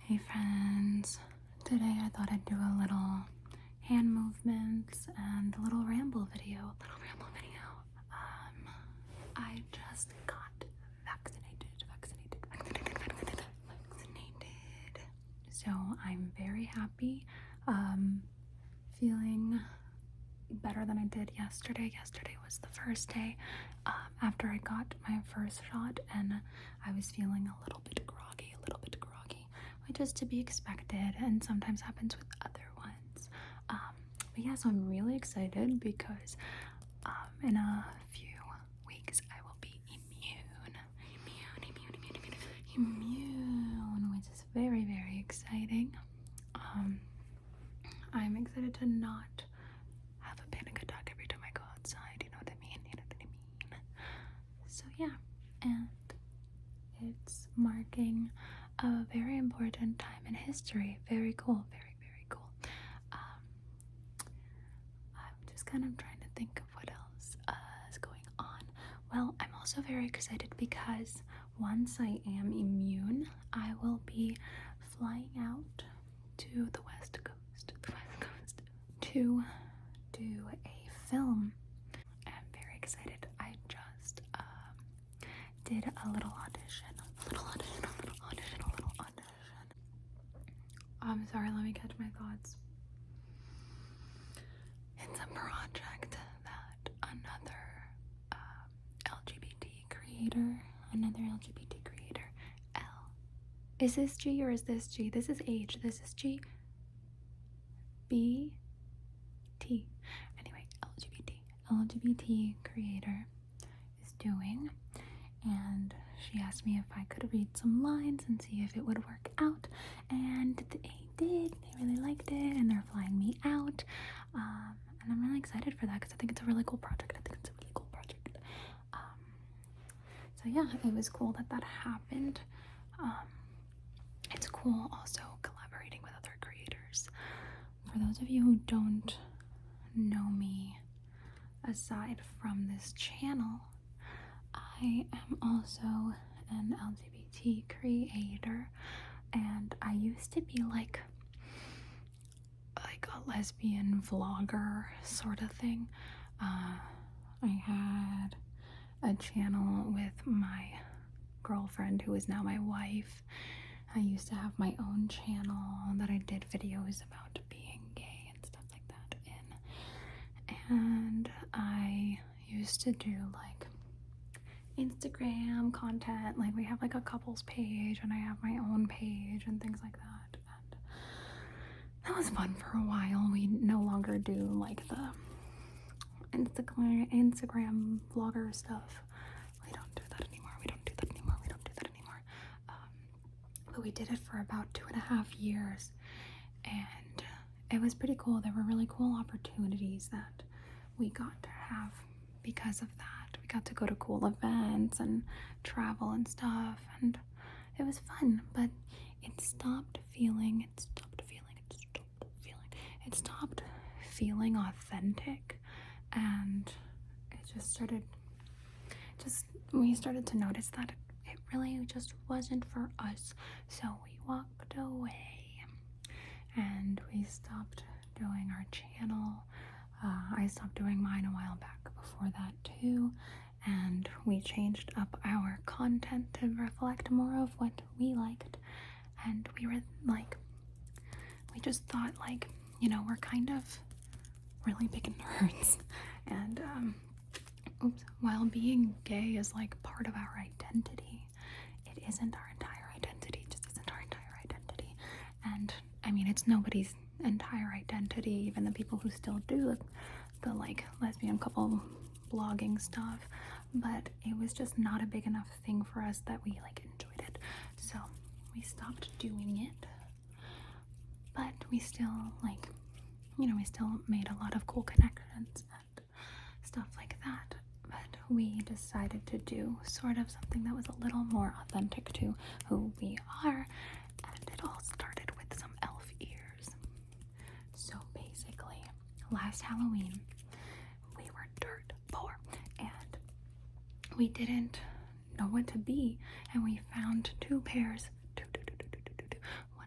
Hey friends, today I thought I'd do a little hand movements and a little ramble video. I just got vaccinated. So I'm very happy. Feeling better than I did yesterday. Yesterday was the first day after I got my first shot, and I was feeling a little bit groggy, which is to be expected and sometimes happens with other ones. But yeah, so I'm really excited because in a few weeks I will be immune, which is very, very exciting. I'm excited to not have a panic attack every time I go outside, you know what I mean? So yeah, and it's marking a very important time in history. Very cool, very, very cool. I'm just kind of trying to think of what else is going on. Well, I'm also very excited because once I am immune, I will be flying out to the West Coast, to do a film. I'm very excited. I just did a little audition. I'm sorry, let me catch my thoughts. It's a project that another LGBT creator, L. Is this G or is this G? This is H. This is G. B. T. Anyway, LGBT creator is doing, and she asked me if I could read some lines and see if it would work out, and they did. They really liked it, and they're flying me out, and I'm really excited for that because I think it's a really cool project. So yeah, it was cool that happened. It's cool also collaborating with other creators. For those of you who don't know me aside from this channel, I am also an LGBT creator, and I used to be like a lesbian vlogger sort of thing. I had a channel with my girlfriend who is now my wife. I used to have my own channel that I did videos about being gay and stuff like that in, and I used to do like Instagram content. Like, we have like a couples page and I have my own page and things like that, and that was fun for a while. We no longer do like the Instagram vlogger stuff. We don't do that anymore. But we did it for about 2.5 years, and it was pretty cool. There were really cool opportunities that we got to have because of that. We got to go to cool events and travel and stuff, and it was fun. But it stopped feeling authentic, and it just started, we started to notice that it really just wasn't for us. So we walked away and we stopped doing our channel. I stopped doing mine a while back before that too, and we changed up our content to reflect more of what we liked. And we were like, we just thought, like, you know, we're kind of really big nerds, and while being gay is like part of our identity, it isn't our entire identity. It just isn't our entire identity. And I mean, it's nobody's entire identity, even the people who still do the like lesbian couple blogging stuff, but it was just not a big enough thing for us that we like enjoyed it, so we stopped doing it. But we still, like, you know, we still made a lot of cool connections and stuff like that. But we decided to do sort of something that was a little more authentic to who we are, and it all started with some elf ears. So basically, last Halloween, we were dirt poor, and we didn't know what to be, and we found two pairs, one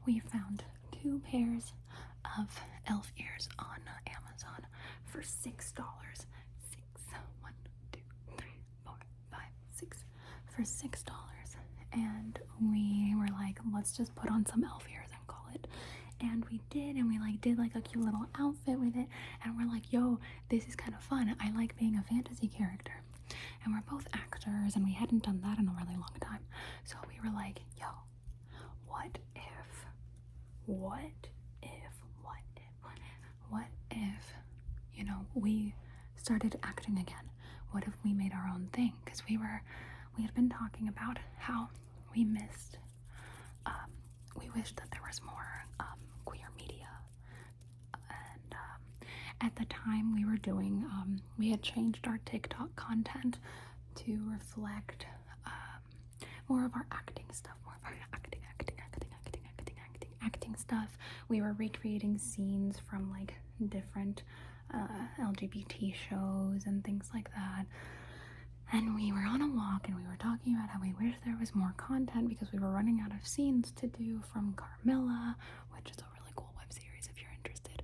we found 2 pairs of elf ears on Amazon for $6. One, two, three, four, five, six. For $6. And we were like, let's just put on some elf ears and call it. And we did, and we like did like a cute little outfit with it, and we're like, yo, this is kind of fun. I like being a fantasy character. And we're both actors, and we hadn't done that in a really long time. So we were like, yo, what if, you know, we started acting again? What if we made our own thing? Because we had been talking about how we missed, we wished that there was more queer media. And at the time we were doing, we had changed our TikTok content to reflect more of our acting stuff, more of our acting stuff. We were recreating scenes from like different LGBT shows and things like that. And we were on a walk and we were talking about how we wish there was more content because we were running out of scenes to do from Carmilla, which is a really cool web series if you're interested.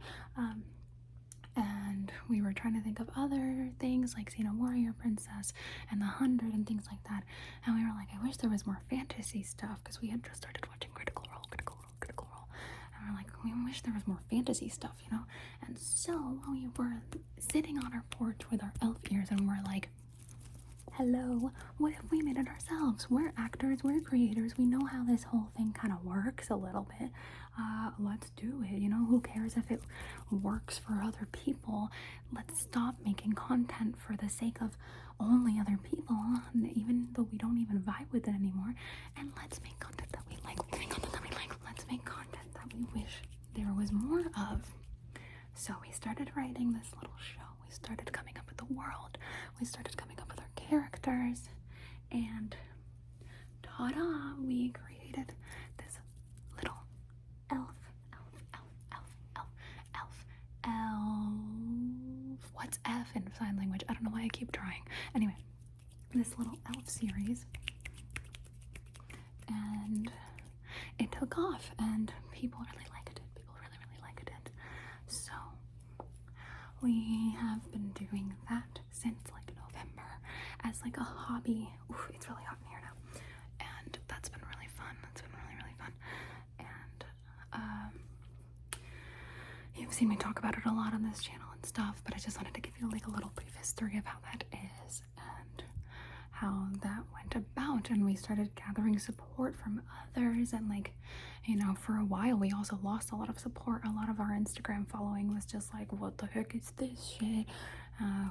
And we were trying to think of other things like Xena Warrior Princess and The 100 and things like that. And we were like, I wish there was more fantasy stuff because we had just started watching Critical Role. And we're like, we wish there was more fantasy stuff, you know? And so we were sitting on our porch with our elf ears and we're like, hello, what if we made it ourselves? We're actors, we're creators, we know how this whole thing kind of works a little bit. Let's do it, you know? Who cares if it works for other people? Let's stop making content for the sake of only other people, even though we don't even vibe with it anymore. And let's make content that we like. Let's make content that we wish there was more of. So we started writing this little show. We started coming up with the world. We started coming up with our characters. And ta-da! We created this little elf. What's F in sign language? I don't know why I keep trying. Anyway, this little elf series. And it took off and people really liked it. People really liked it. So we have been doing that since like November as like a hobby. Oof, it's really hot in here now. And that's been really fun. That's been really fun. And you've seen me talk about it a lot on this channel and stuff, but I just wanted to give you like a little brief history of how that is and how that went about. And we started gathering support from others, and like, you know, for a while we also lost a lot of support. A lot of our Instagram following was just like, what the heck is this shit?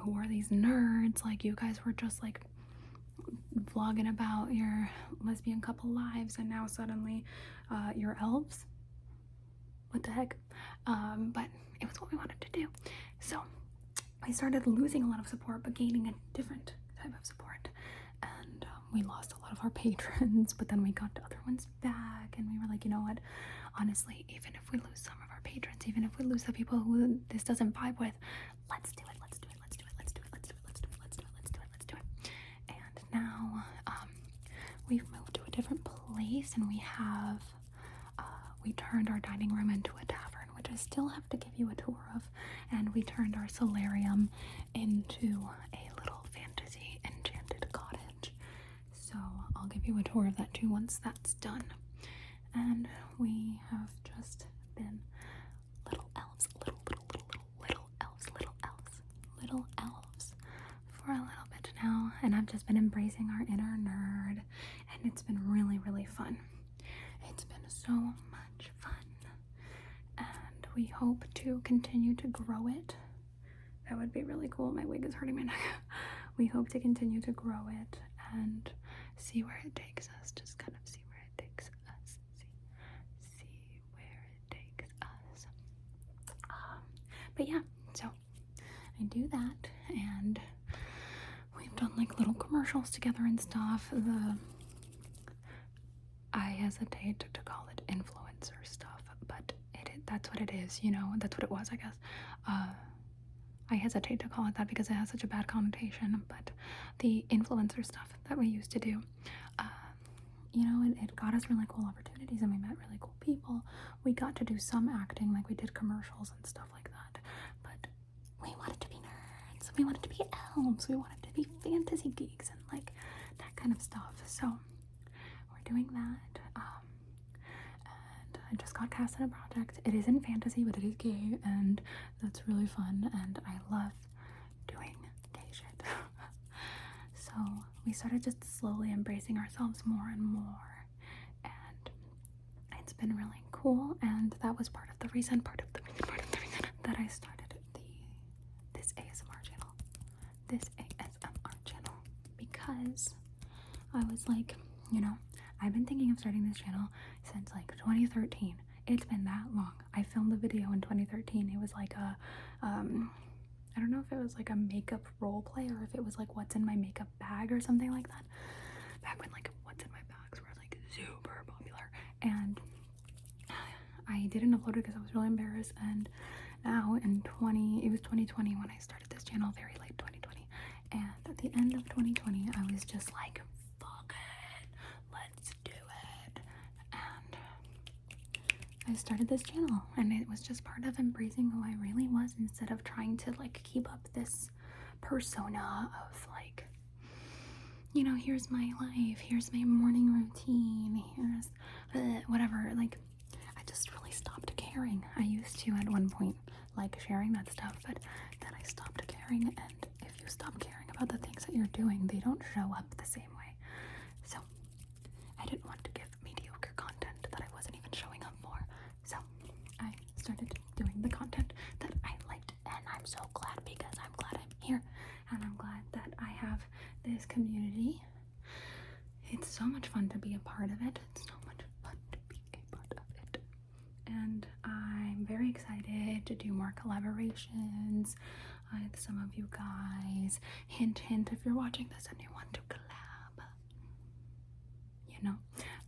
Who are these nerds? Like, you guys were just like vlogging about your lesbian couple lives, and now suddenly you're elves. What the heck? But it was what we wanted to do. So we started losing a lot of support but gaining a different type of support. And we lost a lot of our patrons, but then we got other ones back, and we were like, you know what? Honestly, even if we lose some of our patrons, even if we lose the people who this doesn't vibe with, let's do it. And now we've moved to a different place, and we turned our dining room into a tavern, which I still have to give you a tour of, and we turned our solarium into a little fantasy enchanted cottage. So I'll give you a tour of that too once that's done. And we have just been little elves for a little bit now, and I've just been embracing our inner nerd, and it's been really fun. It's been so much fun, and we hope to continue to grow it. That would be really cool. My wig is hurting my neck. We hope to continue to grow it and see where it takes us. Just kind of see where it takes us. See where it takes us. But yeah, so I do that, and we've done like little commercials together and stuff. I hesitate to call it influencer stuff, but that's what it is, you know. That's what it was, I guess. I hesitate to call it that because it has such a bad connotation, but the influencer stuff that we used to do, you know, it got us really cool opportunities and we met really cool people. We got to do some acting, like we did commercials and stuff like that. But we wanted to be nerds. We wanted to be elves. We wanted to be fantasy geeks and like that kind of stuff. So we're doing that. And I just got cast in a project. It isn't fantasy, but it is gay, and that's really fun. And I love doing gay shit. So we started just slowly embracing ourselves more and more, and it's been really cool. And that was part of the reason that I started this ASMR channel, because I was like, you know, I've been thinking of starting this channel since like 2013. It's been that long. I filmed a video in 2013. It was like a I don't know if it was like a makeup role play or if it was like what's in my makeup bag or something like that. Back when like what's in my bags were like super popular. And I didn't upload it because I was really embarrassed. And now it was 2020 when I started this channel, very late 2020. And at the end of 2020, I was just like, fuck it, let's do it. And I started this channel, and it was just part of embracing who I really was, instead of trying to like keep up this persona of like, you know, here's my life, here's my morning routine, here's whatever. Like, I just really stopped caring. I used to at one point like sharing that stuff, but then I stopped caring. And if you stop caring about the things that you're doing, they don't show up the same way. So I didn't want to give mediocre content that I wasn't even showing up for. So I started doing the content that I liked, and I'm so glad, because I'm glad I'm here, and I'm glad that I have this community. It's so much fun to be a part of it. It's so much fun to be a part of it. And I'm very excited to do more collaborations with some of you guys. Hint, hint, if you're watching this and you want to collab, you know.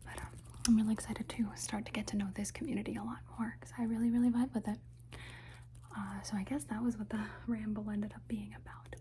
But I'm really excited to start to get to know this community a lot more, because I really, really vibe with it. So I guess that was what the ramble ended up being about.